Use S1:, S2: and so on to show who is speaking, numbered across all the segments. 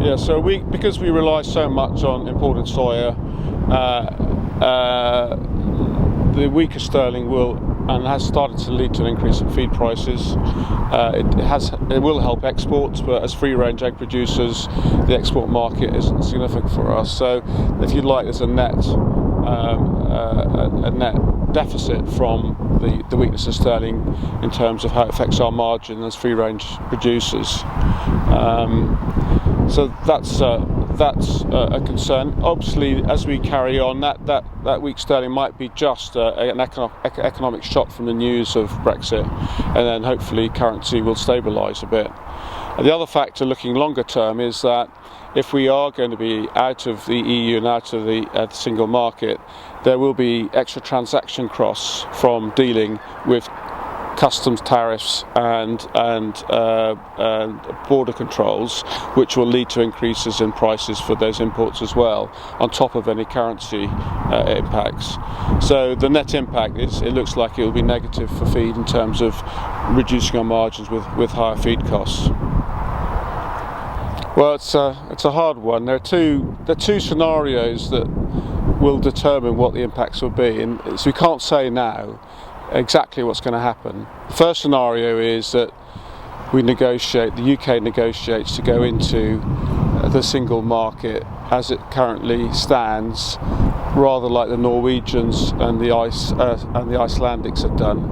S1: Yeah, so because we rely so much on imported soya, the weaker sterling has started to lead to an increase in feed prices. It will help exports, but as free-range egg producers, the export market isn't significant for us. So, if you like, there's a net deficit from the weakness of sterling in terms of how it affects our margin as free-range producers. So that's a concern. Obviously, as we carry on, that weak sterling might be just an economic shock from the news of Brexit, and then hopefully currency will stabilise a bit. The other factor, looking longer term, is that if we are going to be out of the EU and out of the single market, there will be extra transaction costs from dealing with customs tariffs and border controls, which will lead to increases in prices for those imports as well, on top of any currency impacts. So the net impact it looks like it will be negative for feed in terms of reducing our margins with higher feed costs. Well, it's a hard one. There are two scenarios that will determine what the impacts will be, and so we can't say now exactly what's going to happen. The first scenario is that the UK negotiates to go into the single market as it currently stands, rather like the Norwegians and the Icelandics have done,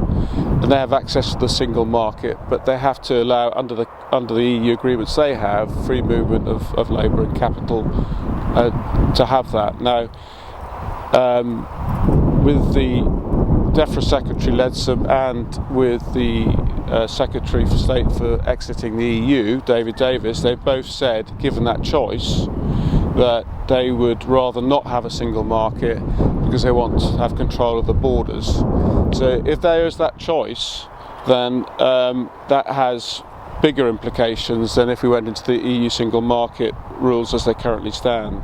S1: and they have access to the single market, but they have to allow, under the EU agreements they have, free movement of labour and capital to have that. Now, with the DEFRA Secretary Leadsom and with the Secretary for State for exiting the EU, David Davis, they both said, given that choice, that they would rather not have a single market because they want to have control of the borders. So if there is that choice, then that has bigger implications than if we went into the EU single market rules as they currently stand.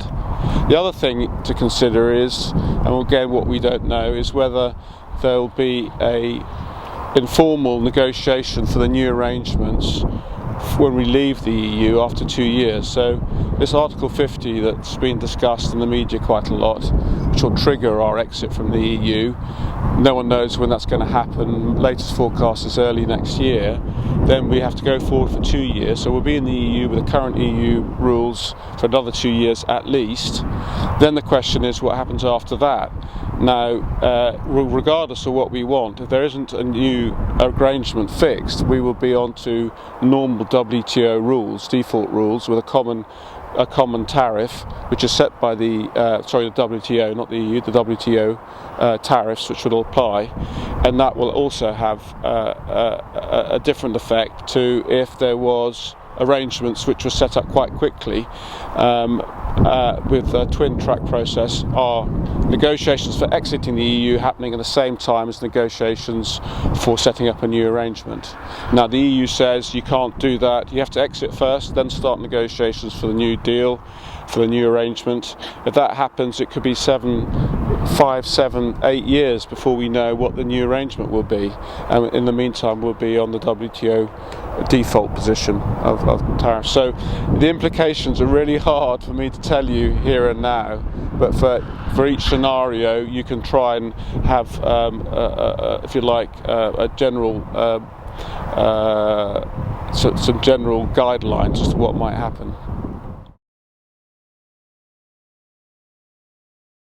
S1: The other thing to consider is, and again what we don't know, is whether there'll be a informal negotiation for the new arrangements when we leave the EU after 2 years. So this Article 50 that's been discussed in the media quite a lot, which will trigger our exit from the EU, no one knows when that's going to happen. Latest forecast is early next year. Then we have to go forward for 2 years, so we'll be in the EU with the current EU rules for another 2 years at least. Then the question is, what happens after that? Now, regardless of what we want, if there isn't a new arrangement fixed, we will be on to normal WTO rules, default rules, with a common tariff, which is set by the WTO, not the EU, the WTO tariffs, which will apply, and that will also have a different effect to if there was arrangements which were set up quite quickly with a twin track process. Our negotiations for exiting the EU happening at the same time as negotiations for setting up a new arrangement. Now the EU says you can't do that, you have to exit first, then start negotiations for the new deal, for the new arrangement. If that happens, it could be 5, 7, 8 years before we know what the new arrangement will be, and in the meantime we'll be on the WTO default position of tariffs. So the implications are really hard for me to tell you here and now, but for each scenario you can try and have if you like a general some general guidelines as to what might happen.